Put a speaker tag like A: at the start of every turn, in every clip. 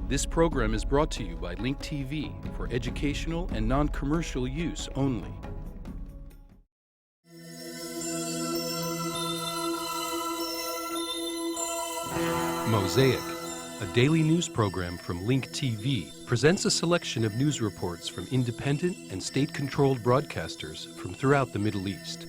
A: This program is brought to you by Link TV for educational and non-commercial use only. Mosaic, a daily news program from Link TV, presents a selection of news reports from independent and state-controlled broadcasters from throughout the Middle East.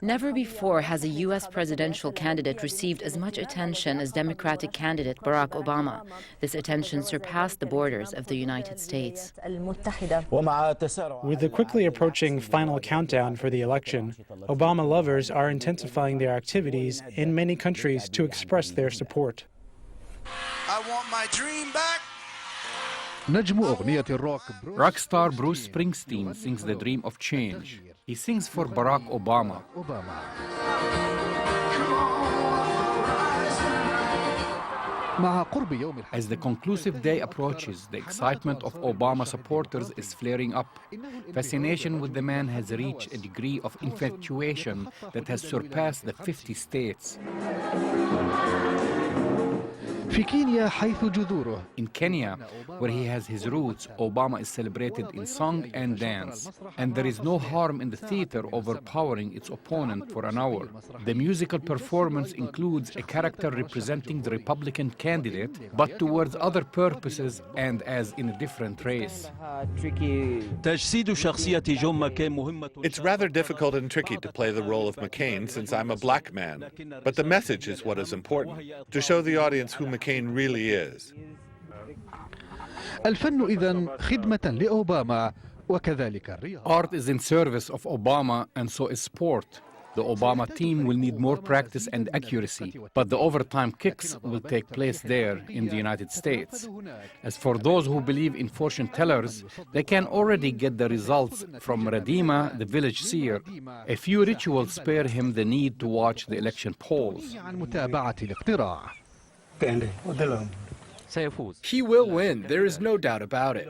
B: Never before has a U.S. presidential candidate received as much attention as Democratic candidate Barack Obama. This attention surpassed the borders of the United States.
C: With the quickly approaching final countdown for the election, Obama lovers are intensifying their activities in many countries to express their support.
D: I want my dream back.
E: Rock star Bruce Springsteen sings the dream of change. He sings for Barack Obama. As the conclusive day approaches, the excitement of Obama supporters is flaring up. Fascination with the man has reached a degree of infatuation that has surpassed the 50 states. In Kenya, where he has his roots, Obama is celebrated in song and dance. And there is no harm in the theater overpowering its opponent for an hour. The musical performance includes a character representing the Republican candidate, but towards other purposes and as in a different race.
F: It's rather difficult and tricky to play the role of McCain since I'm a black man. But the message is what is important, to show the audience who McCain really is.
E: Art is in service of Obama, and so is sport. The Obama team will need more practice and accuracy, but the overtime kicks will take place there in the United States. As for those who believe in fortune tellers, they can already get the results from Radima, the village seer. A few rituals spare him the need to watch the election polls.
G: He will win, there is no doubt about it.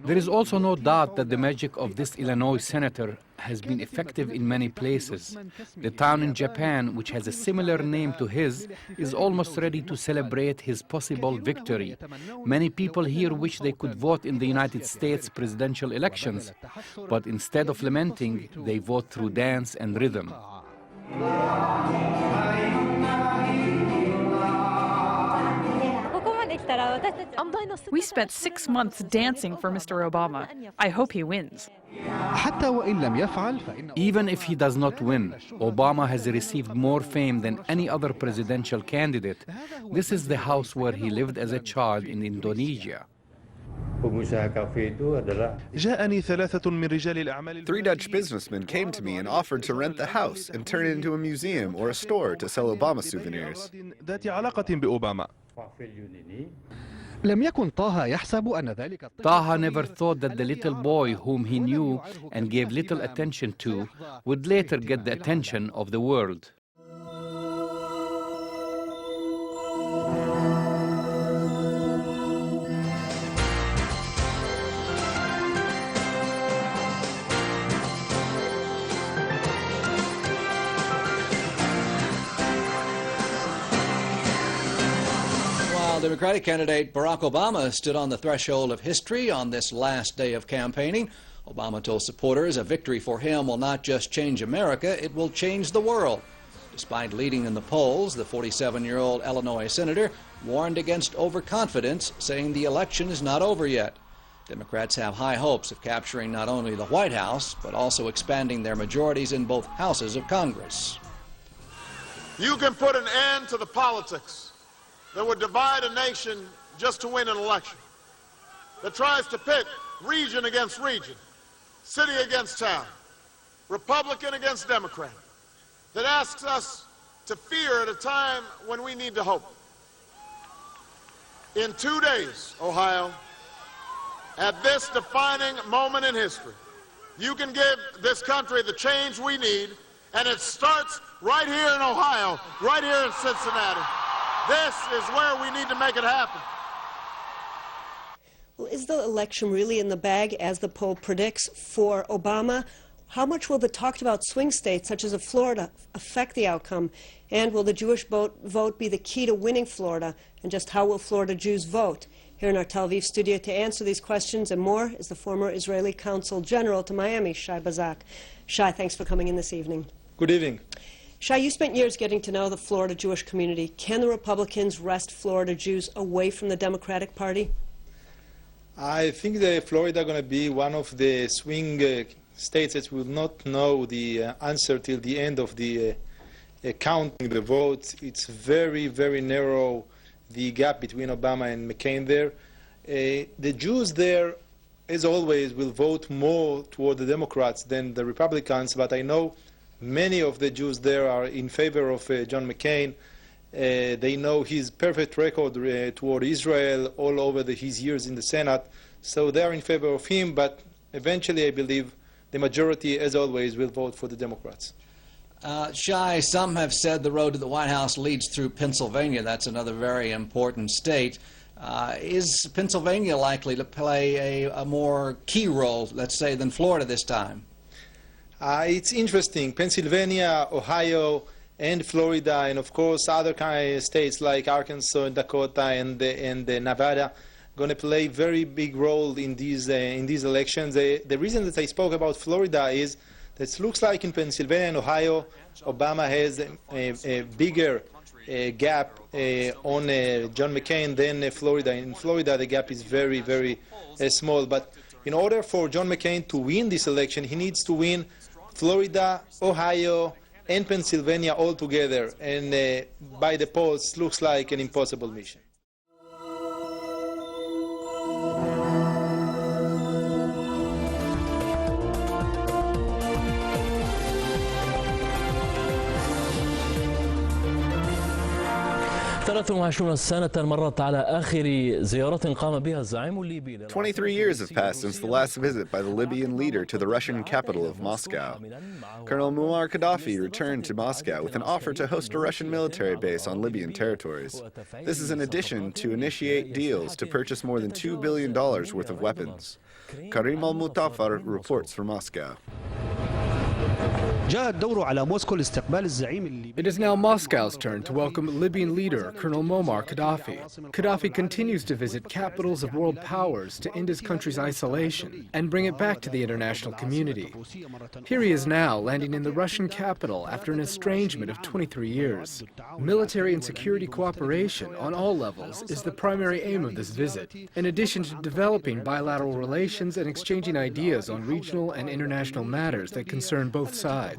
E: There is also no doubt that the magic of this Illinois senator has been effective in many places. The town in Japan, which has a similar name to his, is almost ready to celebrate his possible victory. Many people here wish they could vote in the United States presidential elections, but instead of lamenting, they vote through dance and rhythm.
H: We spent 6 months dancing for Mr. Obama. I hope he wins.
E: Even if he does not win, Obama has received more fame than any other presidential candidate. This is the house where he lived as a child in Indonesia.
G: 3 Dutch businessmen came to me and offered to rent the house and turn it into a museum or a store to sell Obama souvenirs.
E: Taha never thought that the little boy whom he knew and gave little attention to would later get the attention of the world.
I: Democratic candidate Barack Obama stood on the threshold of history on this last day of campaigning. Obama told supporters a victory for him will not just change America, it will change the world. Despite leading in the polls, the 47-year-old Illinois senator warned against overconfidence, saying the election is not over yet. Democrats have high hopes of capturing not only the White House, but also expanding their majorities in both houses of Congress.
J: You can put an end to the politics that would divide a nation just to win an election, that tries to pit region against region, city against town, Republican against Democrat, that asks us to fear at a time when we need to hope. In 2 days, Ohio, at this defining moment in history, you can give this country the change we need, and it starts right here in Ohio, right here in Cincinnati. This is where we need to make it happen.
K: Well, is the election really in the bag, as the poll predicts, for Obama? How much will the talked-about swing states, such as Florida, affect the outcome? And will the Jewish vote be the key to winning Florida? And just how will Florida Jews vote? Here in our Tel Aviv studio to answer these questions and more is the former Israeli Consul General to Miami, Shai Bazak. Shai, thanks for coming in this evening.
L: Good evening.
K: Shai, you spent years getting to know the Florida Jewish community. Can the Republicans wrest Florida Jews away from the Democratic Party?
L: I think that Florida is going to be one of the swing states that will not know the answer till the end of the counting the votes. It's very, very narrow, the gap between Obama and McCain there. The Jews there, as always, will vote more toward the Democrats than the Republicans, but I know many of the Jews there are in favor of John McCain. They know his perfect record toward Israel all over his years in the Senate, so they are in favor of him, but eventually I believe the majority, as always, will vote for the Democrats.
I: Shai, some have said the road to the White House leads through Pennsylvania. That's another very important state. Is Pennsylvania likely to play a more key role, let's say, than Florida this time?
L: It's interesting. Pennsylvania, Ohio, and Florida, and of course other kind of states like Arkansas and Dakota and Nevada, going to play a very big role in these elections. The reason that I spoke about Florida is that it looks like in Pennsylvania and Ohio, Obama has a bigger gap on John McCain than Florida. In Florida, the gap is very, very small. But in order for John McCain to win this election, he needs to win Florida, Ohio, and Pennsylvania all together. And by the polls, looks like an impossible mission.
M: Twenty-three
G: years have passed since the last visit by the Libyan leader to the Russian capital of Moscow. Colonel Muammar Qaddafi returned to Moscow with an offer to host a Russian military base on Libyan territories. This is in addition to initiate deals to purchase more than $2 billion worth of weapons. Karim Al-Mutafar reports from Moscow.
E: It is now Moscow's turn to welcome Libyan leader Colonel Muammar Qaddafi. Qaddafi continues to visit capitals of world powers to end his country's isolation and bring it back to the international community. Here he is now, landing in the Russian capital after an estrangement of 23 years. Military and security cooperation on all levels is the primary aim of this visit, in addition to developing bilateral relations and exchanging ideas on regional and international matters that concern both sides.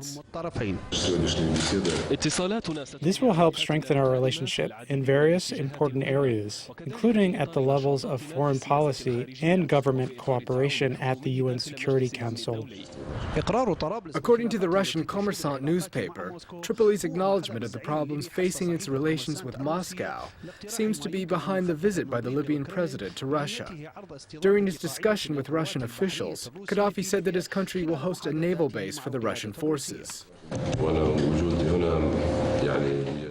C: This will help strengthen our relationship in various important areas, including at the levels of foreign policy and government cooperation at the UN Security Council.
E: According to the Russian Kommersant newspaper, Tripoli's acknowledgement of the problems facing its relations with Moscow seems to be behind the visit by the Libyan president to Russia. During his discussion with Russian officials, Qaddafi said that his country will host a naval base for the Russian forces.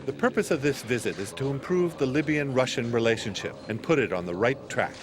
F: The purpose of this visit is to improve the Libyan-Russian relationship and put it on the right track.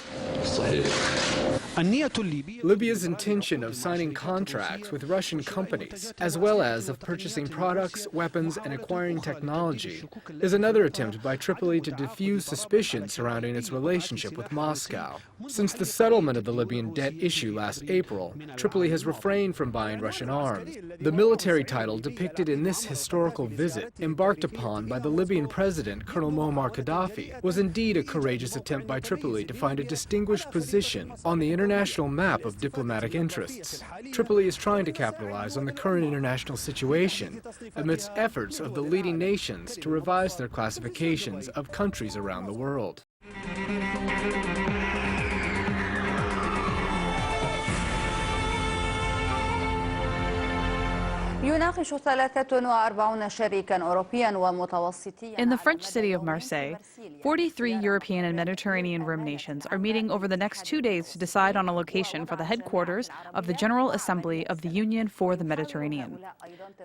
E: Libya's intention of signing contracts with Russian companies, as well as of purchasing products, weapons, and acquiring technology, is another attempt by Tripoli to diffuse suspicion surrounding its relationship with Moscow. Since the settlement of the Libyan debt issue last April, Tripoli has refrained from buying Russian arms. The military title depicted in this historical visit, embarked upon by the Libyan president, Colonel Muammar Qaddafi, was indeed a courageous attempt by Tripoli to find a distinguished position on the international map of diplomatic interests. Tripoli is trying to capitalize on the current international situation amidst efforts of the leading nations to revise their classifications of countries around the world.
H: In the French city of Marseille, 43 European and Mediterranean rim nations are meeting over the next 2 days to decide on a location for the headquarters of the General Assembly of the Union for the Mediterranean.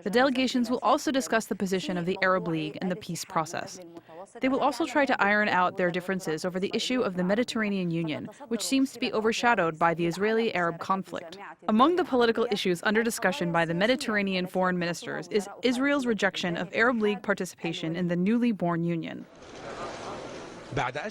H: The delegations will also discuss the position of the Arab League in the peace process. They will also try to iron out their differences over the issue of the Mediterranean Union, which seems to be overshadowed by the Israeli-Arab conflict. Among the political issues under discussion by the Mediterranean foreign ministers is Israel's rejection of Arab League participation in the newly born union.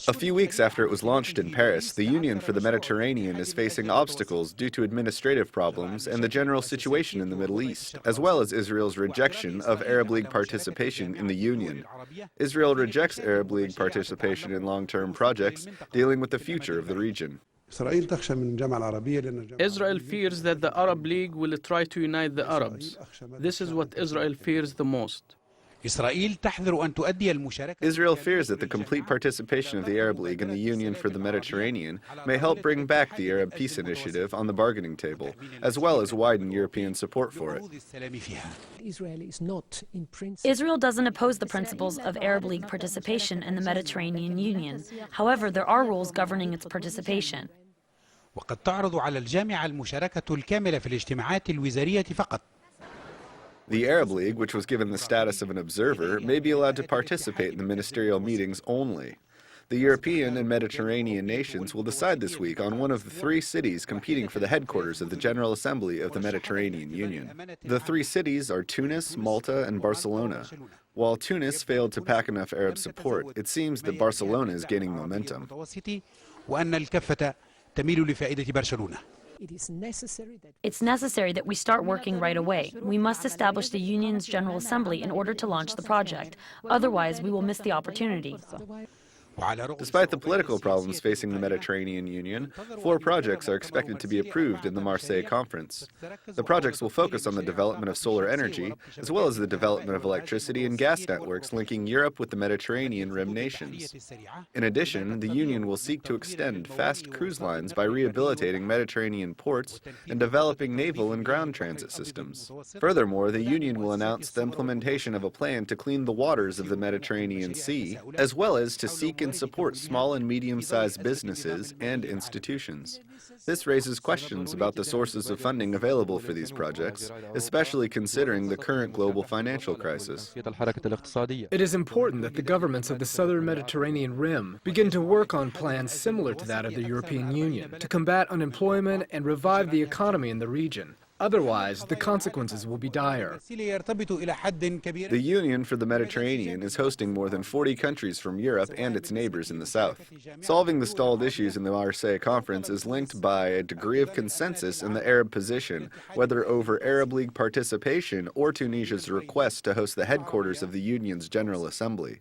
G: A few weeks after it was launched in Paris, the Union for the Mediterranean is facing obstacles due to administrative problems and the general situation in the Middle East, as well as Israel's rejection of Arab League participation in the Union. Israel rejects Arab League participation in long-term projects dealing with the future of the region.
M: Israel fears that the Arab League will try to unite the Arabs. This is what Israel fears the most.
G: Israel fears that the complete participation of the Arab League in the Union for the Mediterranean may help bring back the Arab Peace Initiative on the bargaining table, as well as widen European support for it.
N: Israel doesn't oppose the principles of Arab League participation in the Mediterranean Union. However, there are rules governing its participation.
O: وقد تعرض على الجامعة المشاركة الكاملة في الاجتماعات الوزارية فقط.
G: The Arab League, which was given the status of an observer, may be allowed to participate in the ministerial meetings only. The European and Mediterranean nations will decide this week on one of the 3 cities competing for the headquarters of the General Assembly of the Mediterranean Union. The 3 cities are Tunis, Malta, and Barcelona. While Tunis failed to pack enough Arab support, it seems that Barcelona is gaining momentum.
N: It's necessary that we start working right away. We must establish the Union's General Assembly in order to launch the project. Otherwise, we will miss the opportunity.
G: Despite the political problems facing the Mediterranean Union, 4 projects are expected to be approved in the Marseille conference. The projects will focus on the development of solar energy, as well as the development of electricity and gas networks linking Europe with the Mediterranean rim nations. In addition, the Union will seek to extend fast cruise lines by rehabilitating Mediterranean ports and developing naval and ground transit systems. Furthermore, the Union will announce the implementation of a plan to clean the waters of the Mediterranean Sea, as well as to seek and support small and medium-sized businesses and institutions. This raises questions about the sources of funding available for these projects, especially considering the current global financial crisis.
A: It is important that the governments of the southern Mediterranean rim begin to work on plans similar to that of the European Union to combat unemployment and revive the economy in the region. Otherwise, the consequences will be dire.
G: The Union for the Mediterranean is hosting more than 40 countries from Europe and its neighbors in the south. Solving the stalled issues in the Marseille conference is linked by a degree of consensus in the Arab position, whether over Arab League participation or Tunisia's request to host the headquarters of the Union's General Assembly.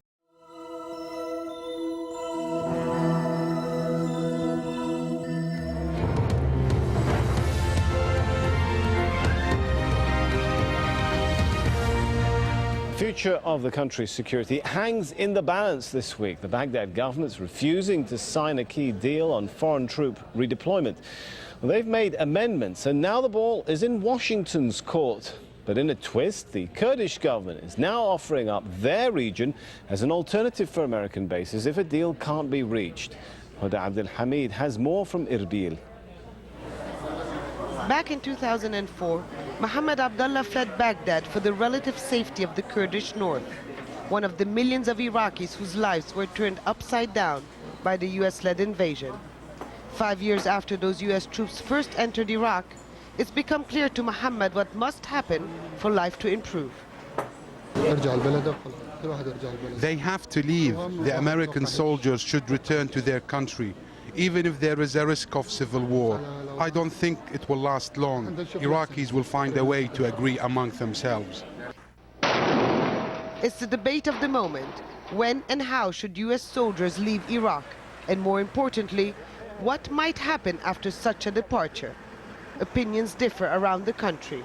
P: The future of the country's security hangs in the balance this week. The Baghdad government's refusing to sign a key deal on foreign troop redeployment. Well, they've made amendments, and now the ball is in Washington's court. But in a twist, the Kurdish government is now offering up their region as an alternative for American bases if a deal can't be reached. Huda Abdel Hamid has more from Erbil.
Q: Back in 2004, Mohammed Abdullah fled Baghdad for the relative safety of the Kurdish north, one of the millions of Iraqis whose lives were turned upside down by the US-led invasion. 5 years after those US troops first entered Iraq, it's become clear to Mohammed what must happen for life to improve.
O: They have to leave. The American soldiers should return to their country, even if there is a risk of civil war. I don't think it will last long. Iraqis will find a way to agree among themselves.
Q: It's the debate of the moment. When and how should US soldiers leave Iraq? And more importantly, what might happen after such a departure? Opinions differ around the country.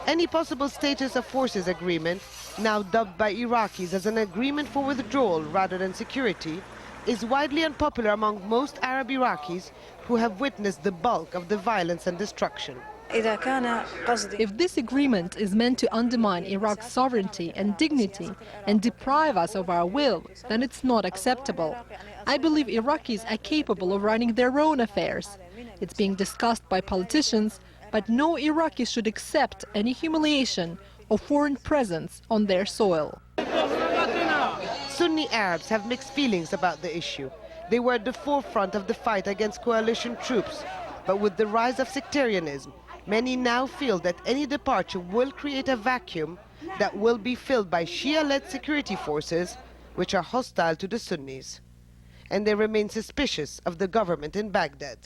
Q: Any possible status of forces agreement, now dubbed by Iraqis as an agreement for withdrawal rather than security, is widely unpopular among most Arab Iraqis who have witnessed the bulk of the violence and destruction.
R: If this agreement is meant to undermine Iraq's sovereignty and dignity and deprive us of our will, then it's not acceptable. I believe Iraqis are capable of running their own affairs. It's being discussed by politicians, but no Iraqi should accept any humiliation or foreign presence on their soil.
Q: Sunni Arabs have mixed feelings about the issue. They were at the forefront of the fight against coalition troops, but with the rise of sectarianism, many now feel that any departure will create a vacuum that will be filled by Shia-led security forces, which are hostile to the Sunnis. And they remain suspicious of the government in Baghdad.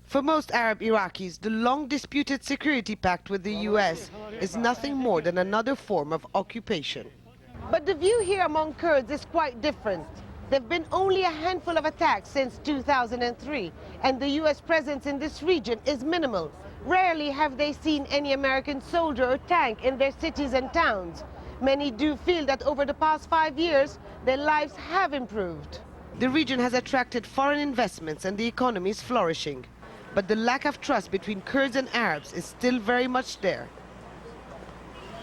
Q: For most Arab Iraqis, the long-disputed security pact with the US is nothing more than another form of occupation. But the view here among Kurds is quite different. There have been only a handful of attacks since 2003, and the US presence in this region is minimal. Rarely have they seen any American soldier or tank in their cities and towns. Many do feel that over the past 5 years, their lives have improved. The region has attracted foreign investments and the economy is flourishing. But the lack of trust between Kurds and Arabs is still very much there.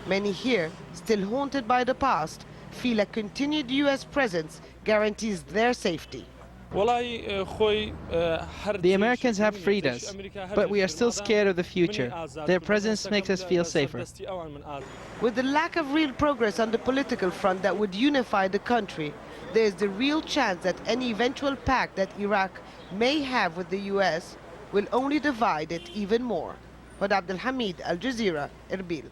Q: Many here, still haunted by the past, feel a continued US presence guarantees their safety.
S: The Americans have freed us, but we are still scared of the future. Their presence makes us feel safer.
Q: With the lack of real progress on the political front that would unify the country, there is the real chance that any eventual pact that Iraq may have with the US will only divide it even more. Abdul Hamid, Al Jazeera, Erbil.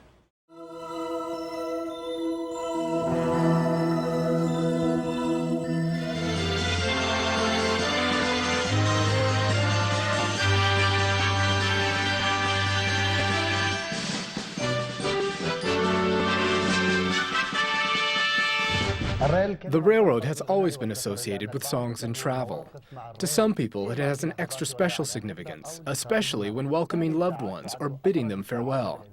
A: The railroad has always been associated with songs and travel. To some people, it has an extra special significance, especially when welcoming loved ones or bidding them farewell.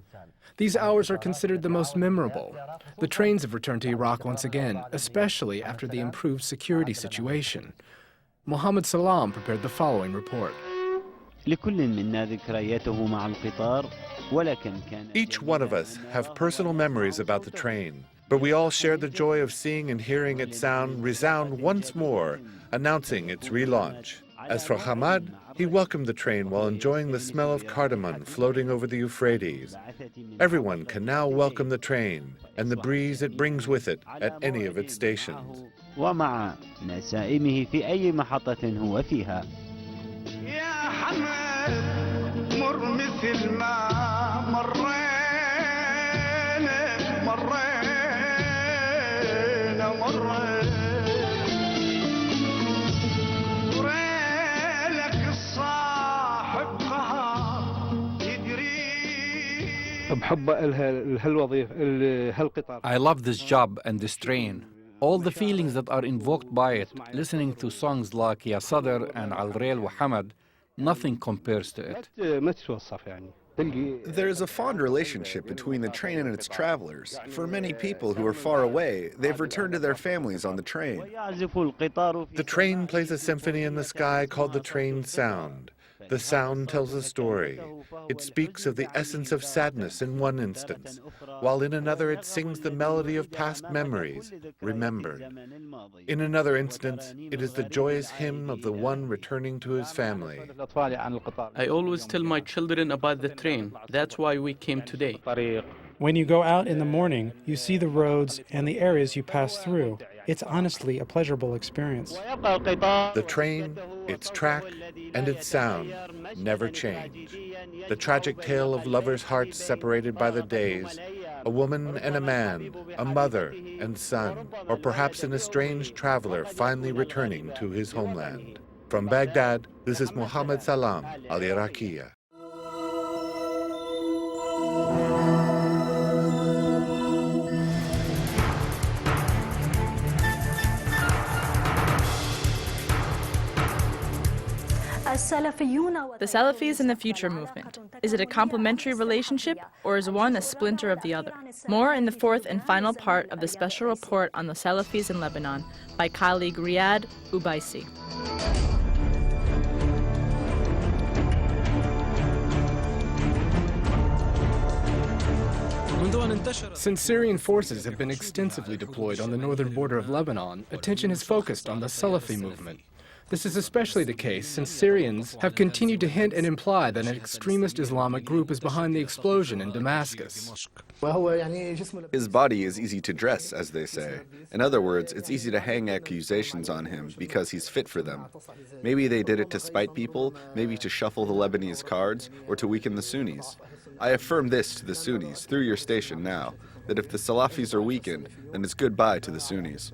A: These hours are considered the most memorable. The trains have returned to Iraq once again, especially after the improved security situation. Mohammed Salam prepared the following report.
F: Each one of us have personal memories about the train, but we all share the joy of seeing and hearing its sound resound once more, announcing its relaunch. As for Hamad, he welcomed the train while enjoying the smell of cardamom floating over the Euphrates. Everyone can now welcome the train and the breeze it brings with it at any of its stations.
E: I love this job and this train. All the feelings that are invoked by it, listening to songs like Ya Sadr and Al Rail wa Hamad, nothing compares to it.
G: There is a fond relationship between the train and its travelers. For many people who are far away, they've returned to their families on the train.
F: The train plays a symphony in the sky called the train sound. The sound tells a story. It speaks of the essence of sadness in one instance, while in another it sings the melody of past memories, remembered. In another instance, it is the joyous hymn of the one returning to his family.
M: I always tell my children about the train. That's why we came today.
C: When you go out in the morning, you see the roads and the areas you pass through. It's honestly a pleasurable experience.
F: The train, its track, and its sound never change. The tragic tale of lovers' hearts separated by the days, a woman and a man, a mother and son, or perhaps an estranged traveler finally returning to his homeland. From Baghdad, this is Mohammed Salam, Al-Iraqiya.
H: The Salafis and the Future movement. Is it a complementary relationship, or is one a splinter of the other? More in the fourth and final part of the special report on the Salafis in Lebanon by colleague Riyad Ubaisi.
A: Since Syrian forces have been extensively deployed on the northern border of Lebanon, attention has focused on the Salafi movement. This is especially the case since Syrians have continued to hint and imply that an extremist Islamic group is behind the explosion in Damascus.
G: His body is easy to dress, as they say. In other words, it's easy to hang accusations on him because he's fit for them. Maybe they did it to spite people, maybe to shuffle the Lebanese cards, or to weaken the Sunnis. I affirm this to the Sunnis through your station now, that if the Salafis are weakened, then it's goodbye to the Sunnis.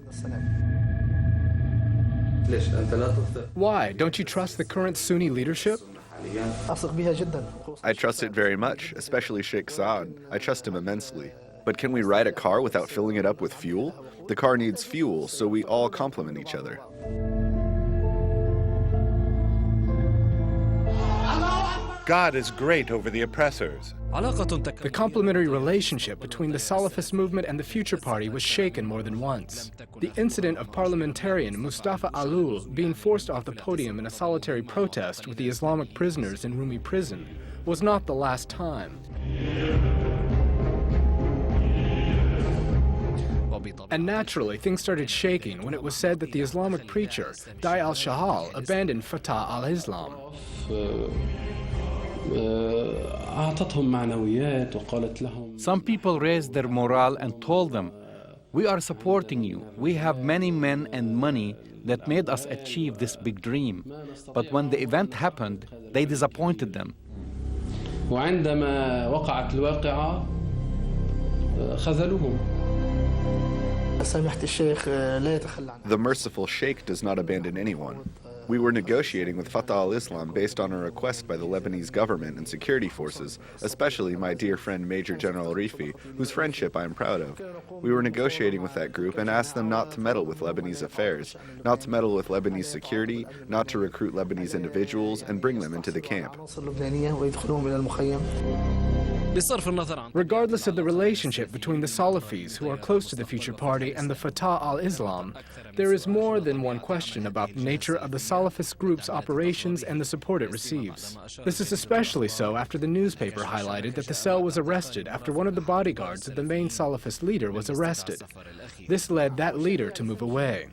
A: Why? Don't you trust the current Sunni leadership?
G: I trust it very much, especially Sheikh Saad. I trust him immensely. But can we ride a car without filling it up with fuel? The car needs fuel, so we all complement each other.
F: God is great over the oppressors.
A: The complementary relationship between the Salafist movement and the Future Party was shaken more than once. The incident of parliamentarian Mustafa Alul being forced off the podium in a solitary protest with the Islamic prisoners in Rumi prison was not the last time. And naturally, things started shaking when it was said that the Islamic preacher, Dai al-Shahal, abandoned Fatah al-Islam.
E: Some people raised their morale and told them, "We are supporting you. We have many men and money that made us achieve this big dream." But when the event happened, they disappointed them.
G: The merciful Sheikh does not abandon anyone. We were negotiating with Fatah al-Islam based on a request by the Lebanese government and security forces, especially my dear friend Major General Rifi, whose friendship I am proud of. We were negotiating with that group and asked them not to meddle with Lebanese affairs, not to meddle with Lebanese security, not to recruit Lebanese individuals and bring them into the camp.
A: Regardless of the relationship between the Salafis, who are close to the Future Party, and the Fatah al-Islam, there is more than one question about the nature of the Salafist group's operations and the support it receives. This is especially so after the newspaper highlighted that the cell was arrested after one of the bodyguards of the main Salafist leader was arrested. This led that leader to move away.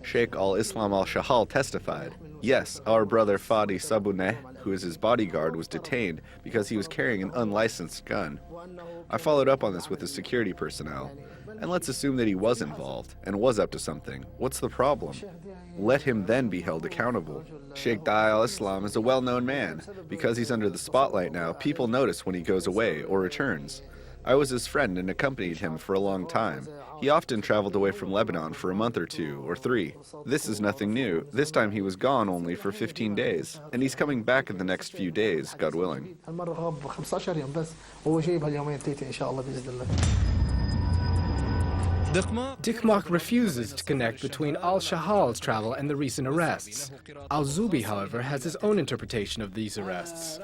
G: Sheikh al-Islam al-Shahal testified, yes, our brother Fadi Sabuneh, who is his bodyguard, was detained because he was carrying an unlicensed gun. I followed up on this with the security personnel. And let's assume that he was involved and was up to something. What's the problem? Let him then be held accountable. Sheikh Dai al-Islam is a well-known man. Because he's under the spotlight now, people notice when he goes away or returns. I was his friend and accompanied him for a long time. He often traveled away from Lebanon for a month or 2 or 3. This is nothing new. This time he was gone only for 15 days. And he's coming back in the next few days, God willing.
A: Dikmak refuses to connect between al-Shahal's travel and the recent arrests. Al-Zubi, however, has his own interpretation of these arrests.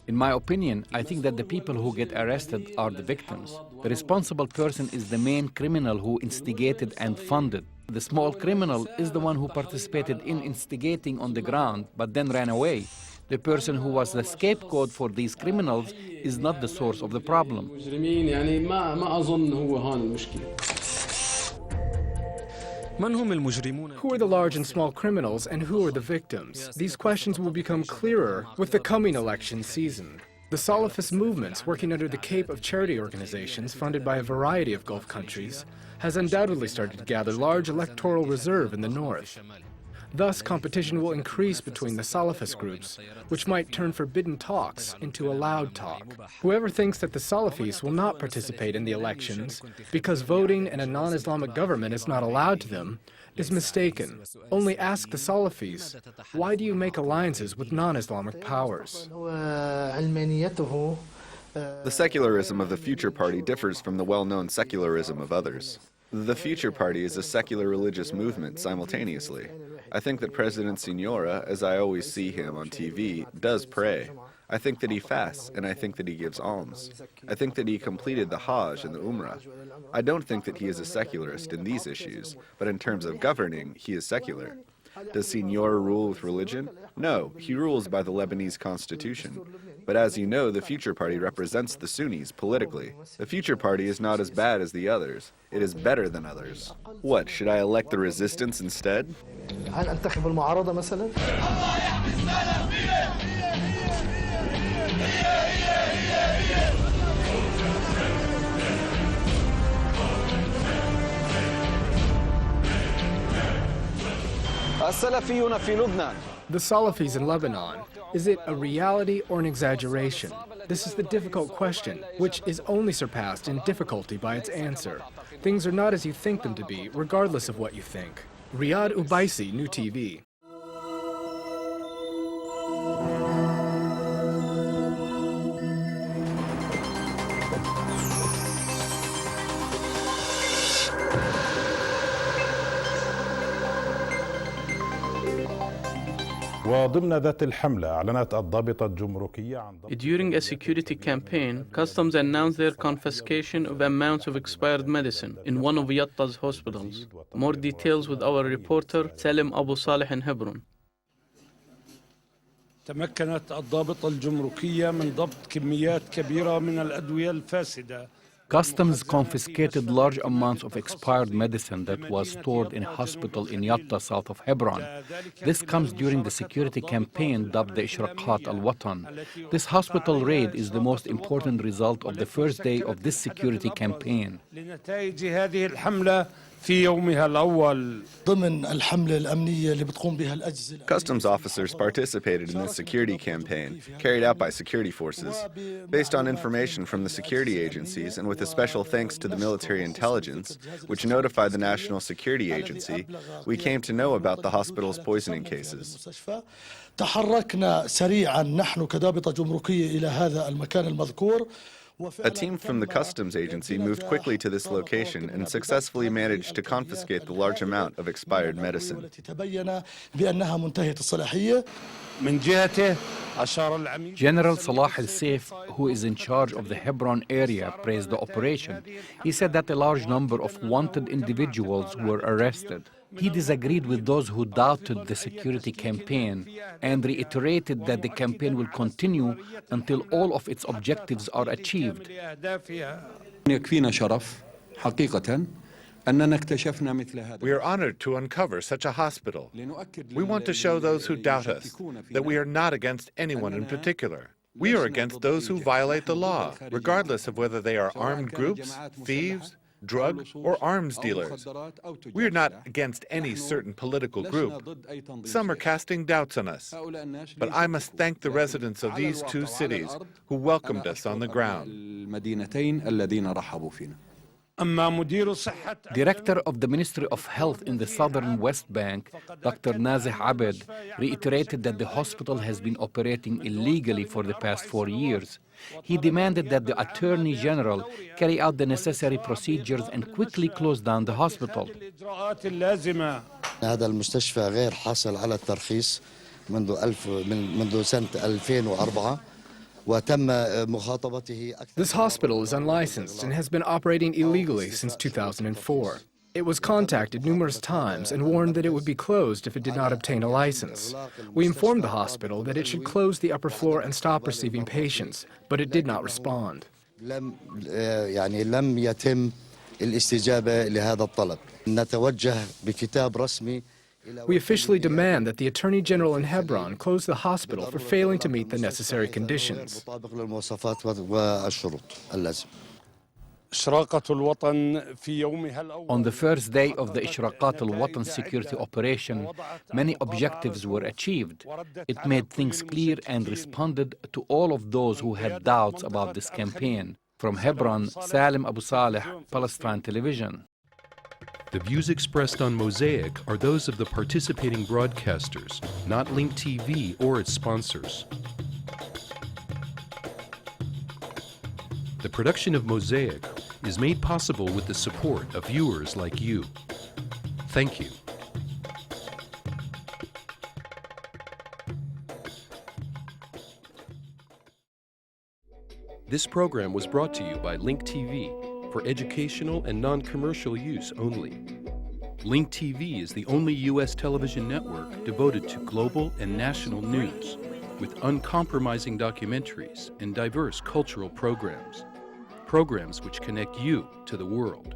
E: In my opinion, I think that the people who get arrested are the victims. The responsible person is the main criminal who instigated and funded. The small criminal is the one who participated in instigating on the ground but then ran away. The person who was the scapegoat for these criminals is not the source of the problem.
A: Who are the large and small criminals and who are the victims? These questions will become clearer with the coming election season. The Salafist movements working under the cape of charity organizations funded by a variety of Gulf countries has undoubtedly started to gather large electoral reserve in the north. Thus, competition will increase between the Salafist groups, which might turn forbidden talks into a loud talk. Whoever thinks that the Salafis will not participate in the elections because voting in a non-Islamic government is not allowed to them is mistaken. Only ask the Salafis, why do you make alliances with non-Islamic powers?
G: The secularism of the Future Party differs from the well-known secularism of others. The Future Party is a secular religious movement simultaneously. I think that President Signora, as I always see him on TV, does pray. I think that he fasts, and I think that he gives alms. I think that he completed the Hajj and the Umrah. I don't think that he is a secularist in these issues, but in terms of governing, he is secular. Does Signora rule with religion? No, he rules by the Lebanese constitution. But as you know, the Future Party represents the Sunnis politically. The Future Party is not as bad as the others. It is better than others. What, should I elect the resistance instead?
A: The Salafis in Lebanon, is it a reality or an exaggeration? This is the difficult question, which is only surpassed in difficulty by its answer. Things are not as you think them to be, regardless of what you think. Riyad Ubaisi, New TV.
M: During a security campaign, Customs announced their confiscation of amounts of expired medicine in one of Yatta's hospitals. More details with our reporter Salim Abu Saleh in Hebron.
T: تمكنت الضابطة الجمركية من ضبط كميات كبيرة من الأدوية الفاسدة.
E: Customs confiscated large amounts of expired medicine that was stored in a hospital in Yatta, south of Hebron. This comes during the security campaign dubbed the Ishraqat al-Watan. This hospital raid is the most important result of the first day of this security campaign.
G: Customs officers participated in this security campaign, carried out by security forces. Based on information from the security agencies and with a special thanks to the military intelligence, which notified the National Security Agency, we came to know about the hospital's poisoning cases.
U: تحركنا سريعا نحن كضابطة جمركية إلى هذا المكان المذكور.
G: A team from the customs agency moved quickly to this location and successfully managed to confiscate the large amount of expired medicine.
E: General Salah al-Saif, who is in charge of the Hebron area, praised the operation. He said that a large number of wanted individuals were arrested. He disagreed with those who doubted the security campaign and reiterated that the campaign will continue until all of its objectives are achieved.
F: We are honored to uncover such a hospital. We want to show those who doubt us that we are not against anyone in particular. We are against those who violate the law, regardless of whether they are armed groups, thieves, drug or arms dealers. We are not against any certain political group. Some are casting doubts on us. But I must thank the residents of these two cities who welcomed us on the ground.
E: Director of the Ministry of Health in the southern West Bank, Dr. Nazih Abed, reiterated that the hospital has been operating illegally for the past 4 years. He demanded that the Attorney General carry out the necessary procedures and quickly close down the hospital.
U: هذا المستشفى غير حاصل على الترخيص منذ سنة 2004.
A: This hospital is unlicensed and has been operating illegally since 2004. It was contacted numerous times and warned that it would be closed if it did not obtain a license. We informed the hospital that it should close the upper floor and stop receiving patients, but it did not respond.
U: لم يتم الاستجابة لهذا الطلب. نتوجه بكتاب رسمي.
A: We officially demand that the Attorney General in Hebron close the hospital for failing to meet the necessary conditions.
E: On the first day of the Ishraqat al-Watan security operation, many objectives were achieved. It made things clear and responded to all of those who had doubts about this campaign. From Hebron, Salim Abu Saleh, Palestine Television.
V: The views expressed on Mosaic are those of the participating broadcasters, not Link TV or its sponsors. The production of Mosaic is made possible with the support of viewers like you. Thank you. This program was brought to you by Link TV for educational and non-commercial use only. Link TV is the only U.S. television network devoted to global and national news, with uncompromising documentaries and diverse cultural programs. Programs which connect you to the world.